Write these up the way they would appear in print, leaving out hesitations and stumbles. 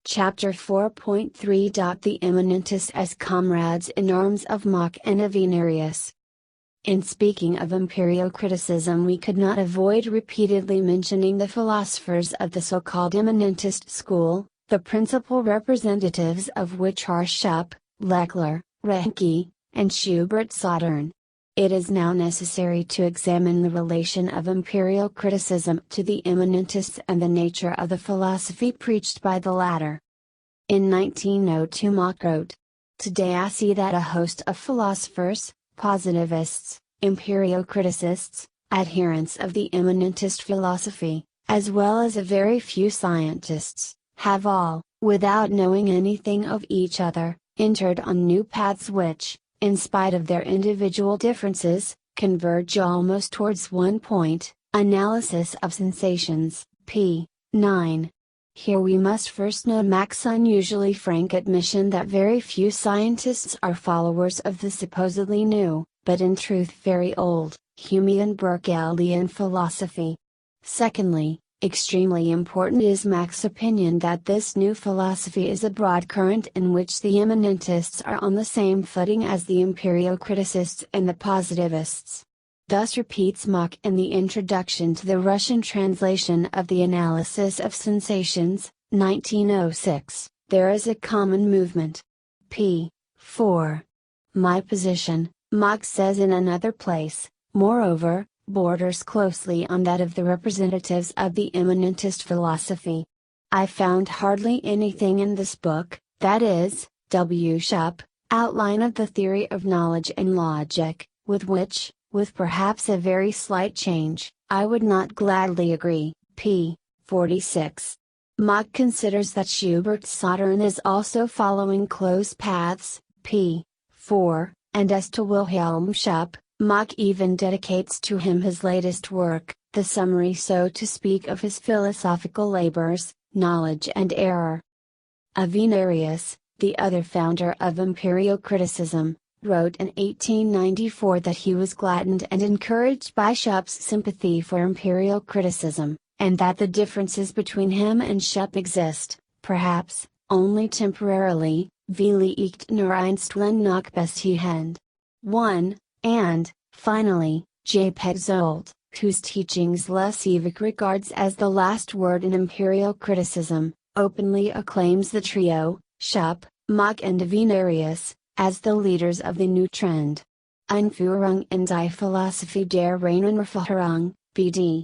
Chapter 4.3. The Immanentists as Comrades-In-Arms of Mach and Avenarius. In speaking of empirio-criticism, we could not avoid repeatedly mentioning the philosophers of the so-called Immanentist school, the principal representatives of which are Schopp, Lechler, Ranke, and Schubert-Sottern. It is now necessary to examine the relation of empirio-criticism to the Immanentists and the nature of the philosophy preached by the latter. In 1902 Mach wrote, "Today I see that a host of philosophers, positivists, empirio-criticists, adherents of the Immanentist philosophy, as well as a very few scientists, have all, without knowing anything of each other, entered on new paths which, in spite of their individual differences, converge almost towards one point, analysis of sensations." p. 9. Here we must first note Mach's unusually frank admission that very few scientists are followers of the supposedly new, but in truth very old, Humean Berkeleyan philosophy. Secondly, extremely important is Mach's opinion that this new philosophy is a broad current in which the Immanentists are on the same footing as the empirio-criticists and the positivists. Thus repeats Mach in the introduction to the Russian translation of the Analysis of Sensations, 1906, "There is a common movement." p. 4. My position, Mach says in another place, moreover, borders closely on that of the representatives of the Immanentist philosophy. I found hardly anything in this book, that is, W. Schopp, Outline of the Theory of Knowledge and Logic, with which, with perhaps a very slight change, I would not gladly agree. p. 46. Mach considers that Schubert-Sottern is also following close paths. p. 4, and as to Wilhelm Schopp, Mach even dedicates to him his latest work, the summary so to speak of his philosophical labors, Knowledge and Error. Avenarius, the other founder of empirio-criticism, wrote in 1894 that he was gladdened and encouraged by Schopp's sympathy for empirio-criticism, and that the differences between him and Schopp exist, perhaps, only temporarily, wie liegt nur einstweilen noch bestehend. 1. And, finally, J. Petzold, whose teachings Lessivik regards as the last word in empirio-criticism, openly acclaims the trio, Schopp, Mach and Avenarius, as the leaders of the new trend. Einführung in die Philosophie der reinen Erfahrung, BD.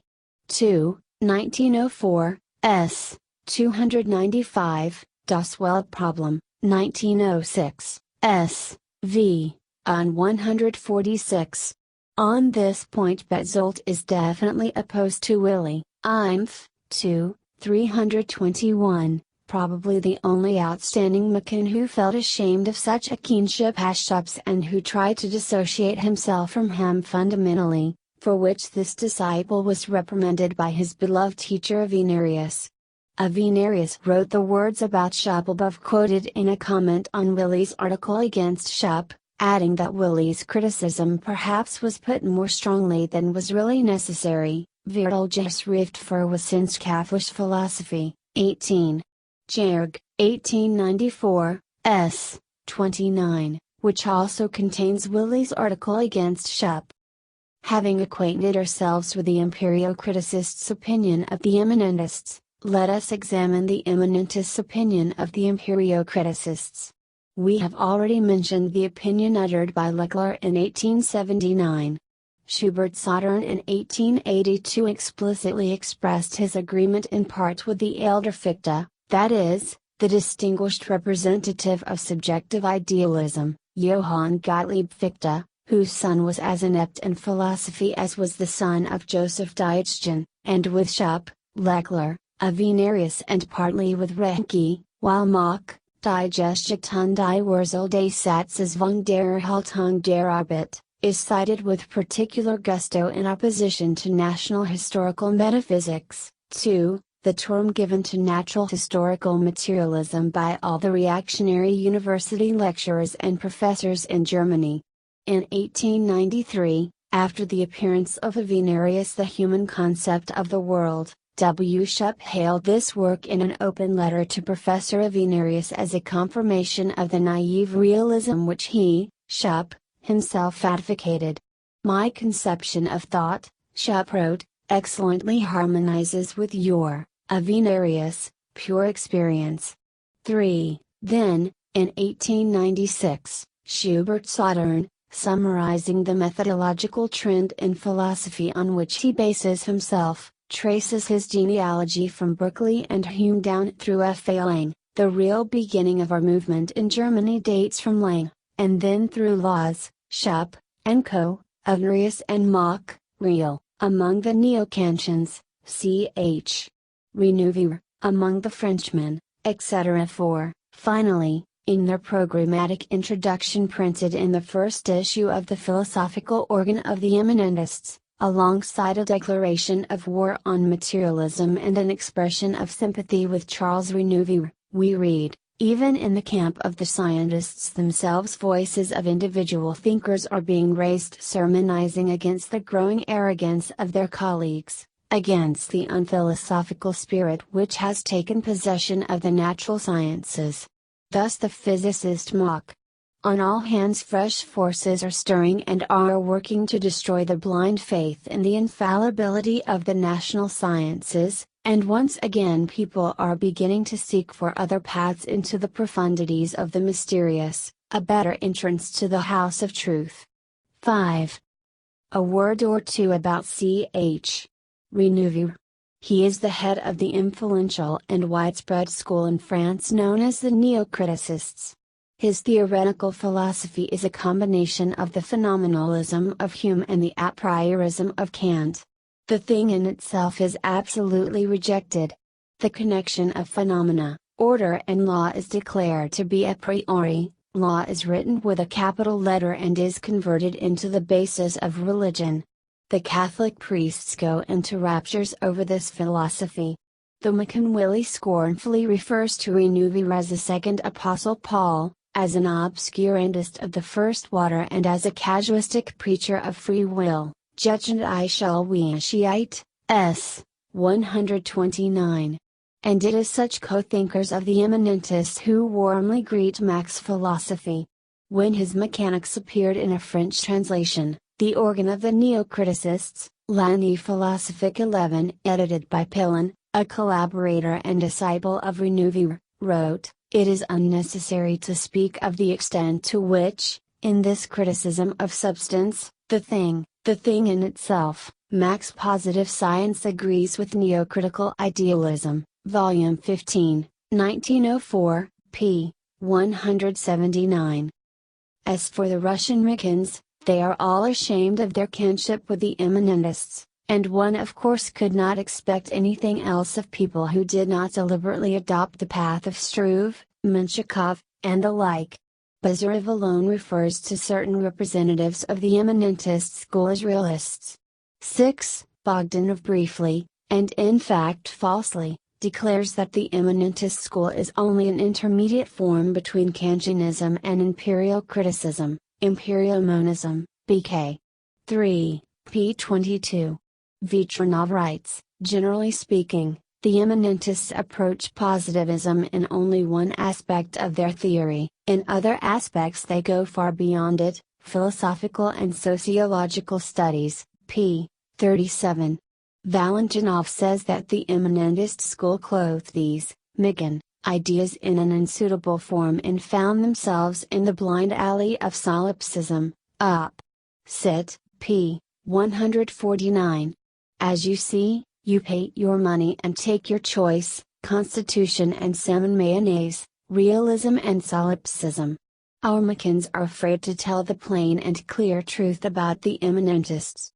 2, 1904, s. 295, Das Weltproblem, 1906, s. v. on 146. On this point Petzold is definitely opposed to Willi, Impf. 2, 321, probably the only outstanding Machin who felt ashamed of such a kinship as Schopp's and who tried to dissociate himself from him fundamentally, for which this disciple was reprimanded by his beloved teacher Avenarius. Avenarius wrote the words about Schopp above quoted in a comment on Willi's article against Schopp, adding that Willi's criticism perhaps was put more strongly than was really necessary. Vertelges Rift für wissenschaftliche Philosophie, 18. Jerg, 1894, s. 29, which also contains Willi's article against Schopp. Having acquainted ourselves with the empirio-criticists' opinion of the Immanentists, let us examine the Immanentists' opinion of the empirio-criticists. We have already mentioned the opinion uttered by Lechler in 1879. Schubert-Sottern in 1882 explicitly expressed his agreement in part with the elder Fichte, that is, the distinguished representative of subjective idealism, Johann Gottlieb Fichte, whose son was as inept in philosophy as was the son of Joseph Dietzgen, and with Schopp, Lechler, Avenarius and partly with Ranke, while Mach, Die Geschichte die Wurzel des Satzes der Erhaltung der Arbeit, is cited with particular gusto in opposition to national historical metaphysics. 2. The term given to natural historical materialism by all the reactionary university lecturers and professors in Germany. In 1893, after the appearance of Avenarius' The Human Concept of the World, W. Shupp hailed this work in an open letter to Professor Avenarius as a confirmation of the naive realism which he, Shupp, himself advocated. My conception of thought, Shupp wrote, excellently harmonizes with your, Avenarius, pure experience. 3. Then, in 1896, Schubert Sottern, summarizing the methodological trend in philosophy on which he bases himself, traces his genealogy from Berkeley and Hume down through F. A. Lang. The real beginning of our movement in Germany dates from Lang, and then through Laws, Shupp, and Co., Avenarius and Mach, real, among the neo-Kantians, ch. Renouvier, among the Frenchmen, etc. 4. Finally, in their programmatic introduction printed in the first issue of the philosophical organ of the Immanentists, alongside a declaration of war on materialism and an expression of sympathy with Charles Renouvier, we read, even in the camp of the scientists themselves voices of individual thinkers are being raised sermonizing against the growing arrogance of their colleagues, against the unphilosophical spirit which has taken possession of the natural sciences. Thus the physicist Mach. On all hands fresh forces are stirring and are working to destroy the blind faith in the infallibility of the national sciences, and once again people are beginning to seek for other paths into the profundities of the mysterious, a better entrance to the house of truth. 5. A word or two about ch. Renouvier. He is the head of the influential and widespread school in France known as the Neo-Criticists. His theoretical philosophy is a combination of the phenomenalism of Hume and the a priorism of Kant. The thing in itself is absolutely rejected. The connection of phenomena, order and law is declared to be a priori, law is written with a capital letter and is converted into the basis of religion. The Catholic priests go into raptures over this philosophy. The Mackinwilly scornfully refers to Renouvier as the second Apostle Paul, as an obscurantist of the first water and as a casuistic preacher of free will. Judgment I shall Weisheit, s. 129. And it is such co-thinkers of the Immanentists who warmly greet Mach's philosophy. When his Mechanics appeared in a French translation, the organ of the Neo-Criticists, L'Année Philosophique 11, edited by Pillin, a collaborator and disciple of Renouvier, wrote, "It is unnecessary to speak of the extent to which, in this criticism of substance, the thing in itself, Mach's positive science agrees with neo-critical idealism." Volume 15, 1904, p. 179. As for the Russian Rickens, they are all ashamed of their kinship with the Immanentists, and one of course could not expect anything else of people who did not deliberately adopt the path of Struve, Menshikov, and the like. Bazarev alone refers to certain representatives of the Immanentist school as realists. 6. Bogdanov briefly, and in fact falsely, declares that the Immanentist school is only an intermediate form between Kantianism and Empirio-criticism, Empirio-monism, BK. 3, p. 22. Vitranov writes, generally speaking, the Immanentists approach positivism in only one aspect of their theory, in other aspects they go far beyond it, philosophical and sociological studies, p. 37. Valentinov says that the Immanentist school clothed these, Migan, ideas in an unsuitable form and found themselves in the blind alley of solipsism, up. Sit, p. 149. As you see, you pay your money and take your choice, Constitution and salmon mayonnaise, realism and solipsism. Our Macans are afraid to tell the plain and clear truth about the Immanentists.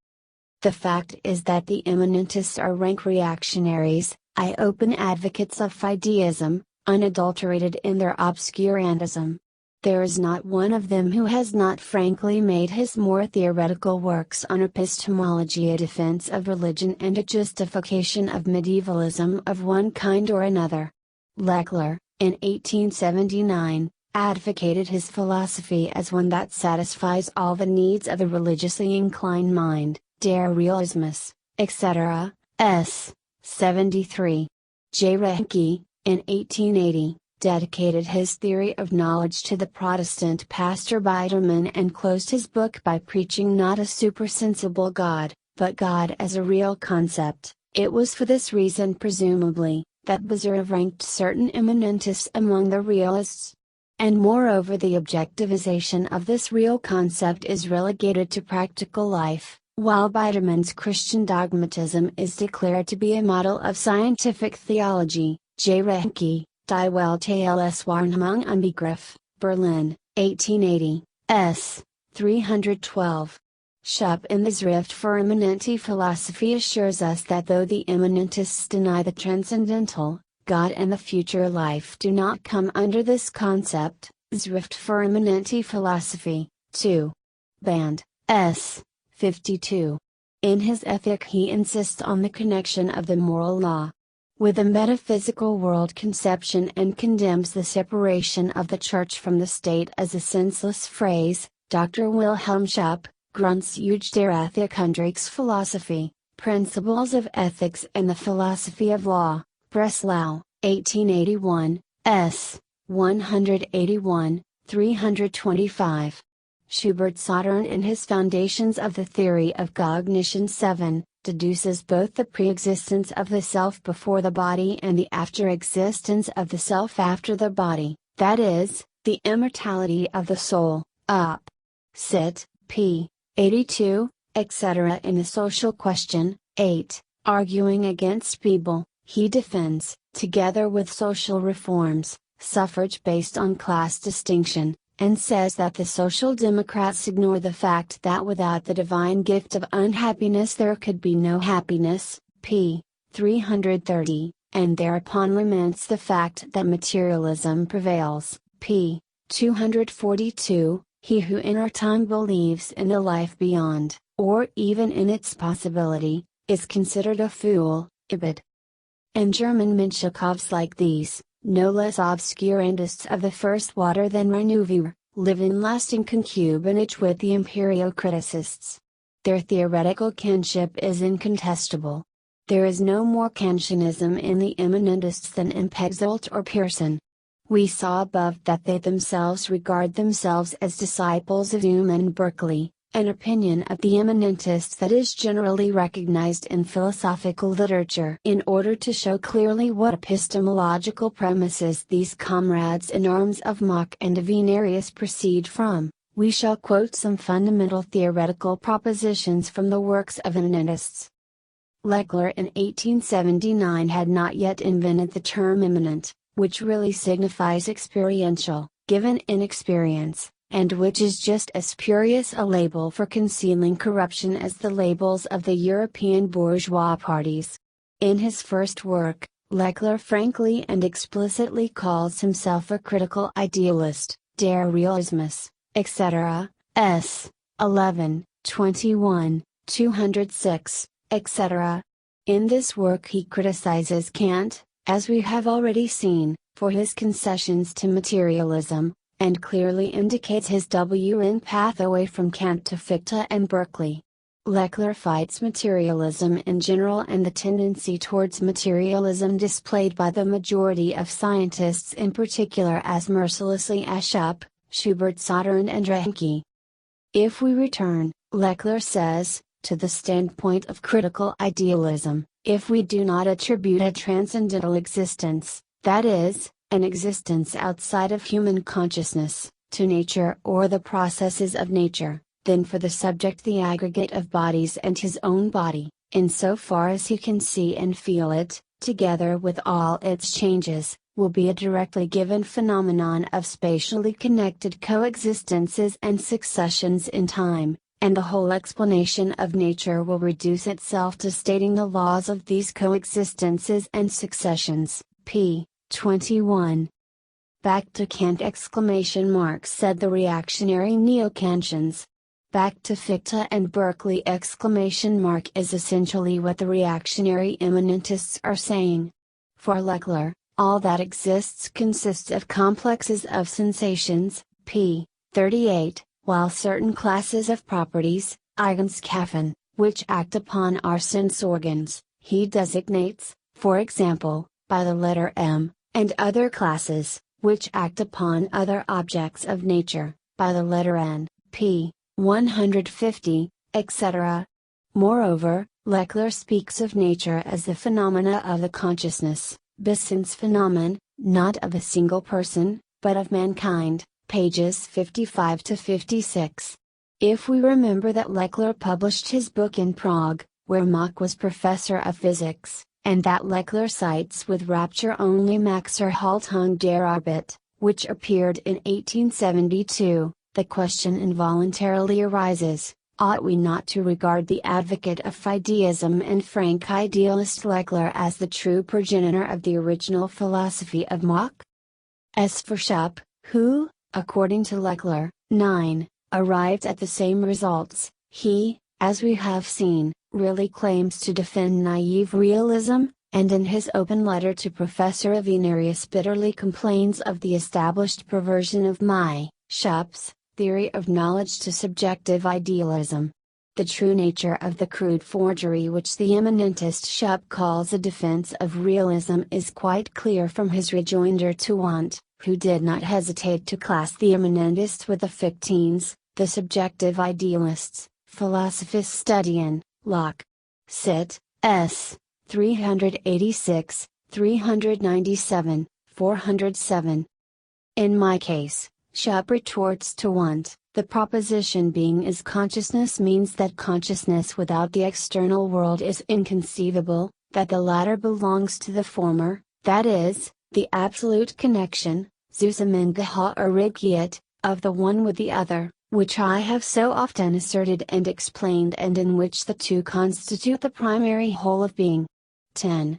The fact is that the Immanentists are rank reactionaries, open advocates of fideism, unadulterated in their obscurantism. There is not one of them who has not frankly made his more theoretical works on epistemology a defense of religion and a justification of medievalism of one kind or another. Lechler, in 1879, advocated his philosophy as one that satisfies all the needs of the religiously inclined mind, der Realismus, etc., s. 73. J. Reinke, in 1880, dedicated his theory of knowledge to the Protestant pastor Biderman and closed his book by preaching not a supersensible God, but God as a real concept. It was for this reason presumably, that Bazarov ranked certain Immanentists among the realists. And moreover the objectivization of this real concept is relegated to practical life, while Biderman's Christian dogmatism is declared to be a model of scientific theology. J. Reinke, Die Welt als Wahrnehmung und Begriff, Berlin, 1880, s. 312. Schupp in the Schrift für Immanente Philosophy assures us that though the Immanentists deny the transcendental, God and the future life do not come under this concept, Schrift für Immanente Philosophy, 2. Band, s. 52. In his Ethic he insists on the connection of the moral law with the metaphysical world conception and condemns the separation of the Church from the State as a senseless phrase. Dr. Wilhelm Schupp, Grundzüge der Ethik und Rechtsphilosophie, Principles of Ethics and the Philosophy of Law, Breslau, 1881, s. 181, 325. Schubert Sottern in his Foundations of the Theory of Cognition 7, deduces both the pre-existence of the self before the body and the after-existence of the self after the body, that is, the immortality of the soul, up. Sit, p. 82, etc. In the Social Question, 8, arguing against Bebel, he defends, together with social reforms, suffrage based on class distinction, and says that the Social Democrats ignore the fact that without the divine gift of unhappiness there could be no happiness, p. 330, and thereupon laments the fact that materialism prevails, p. 242, he who in our time believes in the life beyond, or even in its possibility, is considered a fool, Ibid. And German Menschekovs like these, no less obscurantists of the first water than Renouvier, live in lasting concubinage with the Empirio-criticists. Their theoretical kinship is incontestable. There is no more Kantianism in the Immanentists than in Pexult or Pearson. We saw above that they themselves regard themselves as disciples of Hume and Berkeley, an opinion of the Immanentists that is generally recognized in philosophical literature. In order to show clearly what epistemological premises these comrades-in-arms of Mach and Avenarius proceed from, we shall quote some fundamental theoretical propositions from the works of Immanentists. Leckler in 1879 had not yet invented the term immanent, which really signifies experiential, given in experience, and which is just as spurious a label for concealing corruption as the labels of the European bourgeois parties. In his first work, Leckler frankly and explicitly calls himself a critical idealist, Der Realismus, etc., s. 11, 21, 206, etc. In this work he criticizes Kant, as we have already seen, for his concessions to materialism, and clearly indicates his path away from Kant to Fichte and Berkeley. Leckler fights materialism in general and the tendency towards materialism displayed by the majority of scientists in particular as mercilessly as Schupp, Schubert Sottern and Reinke. If we return, Leckler says, to the standpoint of critical idealism, if we do not attribute a transcendental existence, that is, an existence outside of human consciousness, to nature or the processes of nature, then for the subject the aggregate of bodies and his own body, in so far as he can see and feel it, together with all its changes, will be a directly given phenomenon of spatially connected coexistences and successions in time, and the whole explanation of nature will reduce itself to stating the laws of these coexistences and successions, p. 21. Back to Kant! Said the reactionary neo-Kantians. Back to Fichte and Berkeley! Is essentially what the reactionary immanentists are saying. For Leckler, all that exists consists of complexes of sensations, p. 38, while certain classes of properties, Eigenschaften, which act upon our sense organs, He designates, for example, by the letter M, and other classes, which act upon other objects of nature, by the letter N, P, 150, etc. Moreover, Leckler speaks of nature as the phenomena of the consciousness, Bisson's phenomenon, not of a single person, but of mankind, pages 55 to 56. If we remember that Leckler published his book in Prague, where Mach was professor of physics, and that Leckler cites with rapture only Mach's Erhaltung der Arbeit, which appeared in 1872, the question involuntarily arises, ought we not to regard the advocate of fideism and frank idealist Leckler as the true progenitor of the original philosophy of Mach? As for Schupp, who, according to Leckler, 9, arrived at the same results, he, as we have seen, really claims to defend naive realism, and in his open letter to Professor Avenarius bitterly complains of the established perversion of Schupp's theory of knowledge to subjective idealism. The true nature of the crude forgery which the immanentist Schupp calls a defense of realism is quite clear from his rejoinder to Wundt, who did not hesitate to class the immanentists with the fictines, the subjective idealists, Philosophus Studien, Locke. Cit. S. 386, 397, 407. In my case, Schupp retorts to Wundt, the proposition being is consciousness means that consciousness without the external world is inconceivable, that the latter belongs to the former, that is, the absolute connection, Zusammengehaltigkeit, of the one with the other, which I have so often asserted and explained, and in which the two constitute the primary whole of being. 10.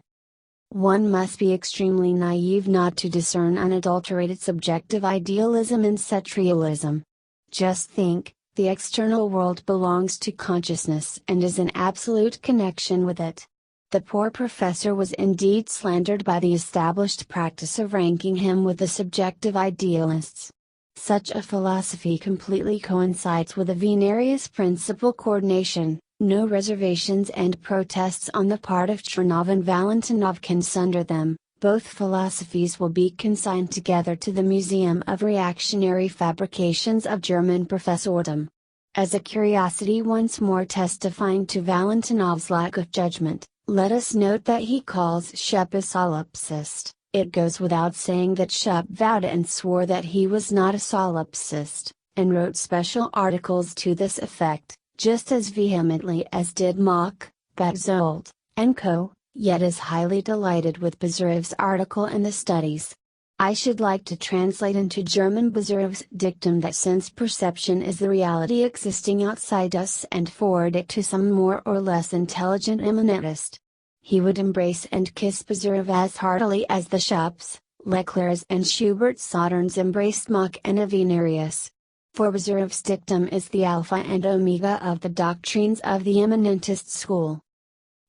One must be extremely naive not to discern unadulterated subjective idealism in materialism. Just think, the external world belongs to consciousness and is in absolute connection with it. The poor professor was indeed slandered by the established practice of ranking him with the subjective idealists. Such a philosophy completely coincides with Avenarius' principal coordination. No reservations and protests on the part of Chernov and Valentinov can sunder them. Both philosophies will be consigned together to the Museum of Reactionary Fabrications of German Professordom. As a curiosity once more testifying to Valentinov's lack of judgment, let us note that he calls Schupp a solipsist. It goes without saying that Schupp vowed and swore that he was not a solipsist, and wrote special articles to this effect, just as vehemently as did Mach, Betzold, and co., yet is highly delighted with Bezerev's article in the Studies. I should like to translate into German Bezerev's dictum that sense perception is the reality existing outside us and forward it to some more or less intelligent immanentist. He would embrace and kiss Bezerev as heartily as the Schupps, Leclerc's and Schubert-Sauternes embraced Mach and Avenarius. For Bezerev's dictum is the alpha and omega of the doctrines of the immanentist school.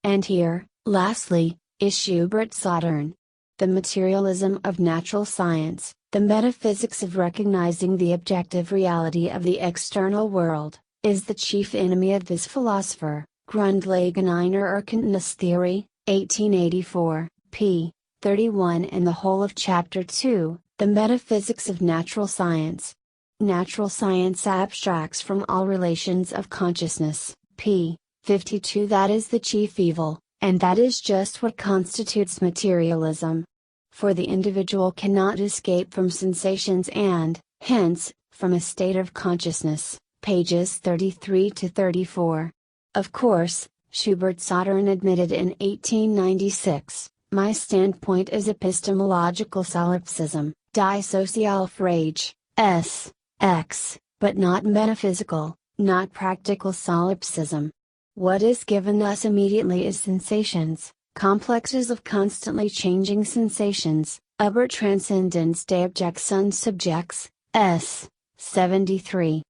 And here, lastly, is Schubert-Sauterne. The materialism of natural science, the metaphysics of recognizing the objective reality of the external world, is the chief enemy of this philosopher. Grundlagen einer Erkenntnistheorie, 1884, p. 31 and the whole of Chapter 2, The Metaphysics of Natural Science. Natural science abstracts from all relations of consciousness, p. 52. That is the chief evil, and that is just what constitutes materialism. For the individual cannot escape from sensations and, hence, from a state of consciousness, pages 33 to 34. Of course, Schubert-Sauterne admitted in 1896, my standpoint is epistemological solipsism, die Sozialfrage, s. X, but not metaphysical, not practical solipsism. What is given thus immediately is sensations, complexes of constantly changing sensations, über Transzendenz des Objects und Subjects, s. 73.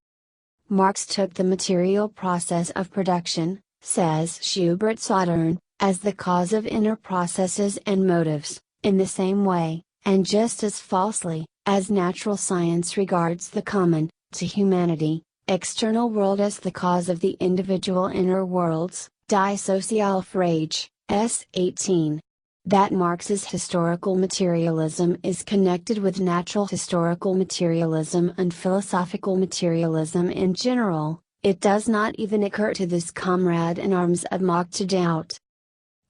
Marx took the material process of production, says Schubert-Sauterne, as the cause of inner processes and motives, in the same way, and just as falsely, as natural science regards the common, to humanity, external world as the cause of the individual inner worlds, die Sozialfrage, S18. That Marx's historical materialism is connected with natural historical materialism and philosophical materialism in general, it does not even occur to this comrade-in-arms of Mach to doubt.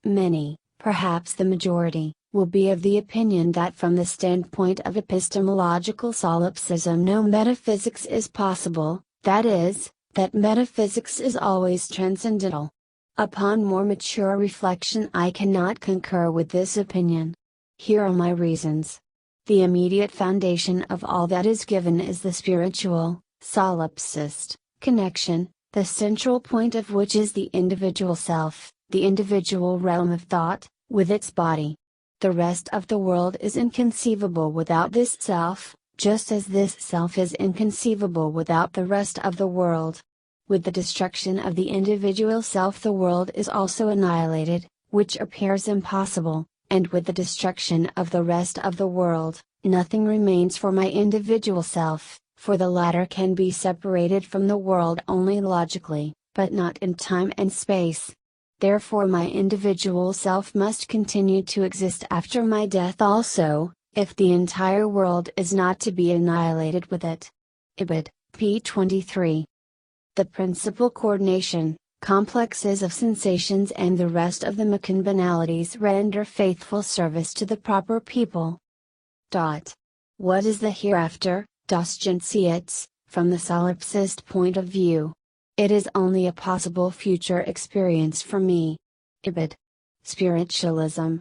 Many, perhaps the majority, will be of the opinion that from the standpoint of epistemological solipsism no metaphysics is possible, that is, that metaphysics is always transcendental. Upon more mature reflection I cannot concur with this opinion. Here are my reasons. The immediate foundation of all that is given is the spiritual, solipsist, connection, the central point of which is the individual self, the individual realm of thought, with its body. The rest of the world is inconceivable without this self, just as this self is inconceivable without the rest of the world. With the destruction of the individual self the world is also annihilated, which appears impossible, and with the destruction of the rest of the world, nothing remains for my individual self, for the latter can be separated from the world only logically, but not in time and space. Therefore my individual self must continue to exist after my death also, if the entire world is not to be annihilated with it. Ibid. p. 23. The principal coordination, complexes of sensations and the rest of the Machan banalities render faithful service to the proper people. What is the hereafter, das Jenseits, from the solipsist point of view? It is only a possible future experience for me. Ibid. Spiritualism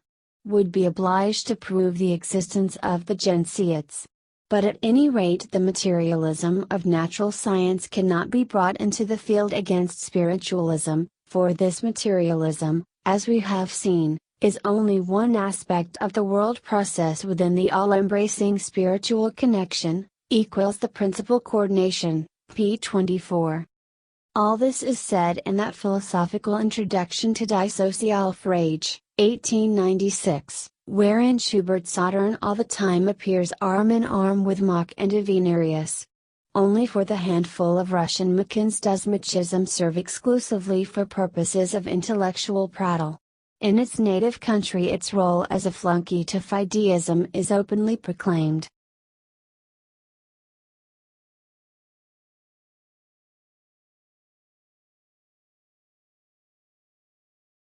would be obliged to prove the existence of the Jenseits. But at any rate the materialism of natural science cannot be brought into the field against spiritualism, for this materialism, as we have seen, is only one aspect of the world process within the all-embracing spiritual connection, equals the principal coordination, p. 24. All this is said in that philosophical introduction to Die Sozialfrage, 1896. Wherein Schubert Saturn all the time appears arm in arm with Mach and Avenarius. Only for the handful of Russian Machins does Machism serve exclusively for purposes of intellectual prattle. In its native country its role as a flunky to Fideism is openly proclaimed.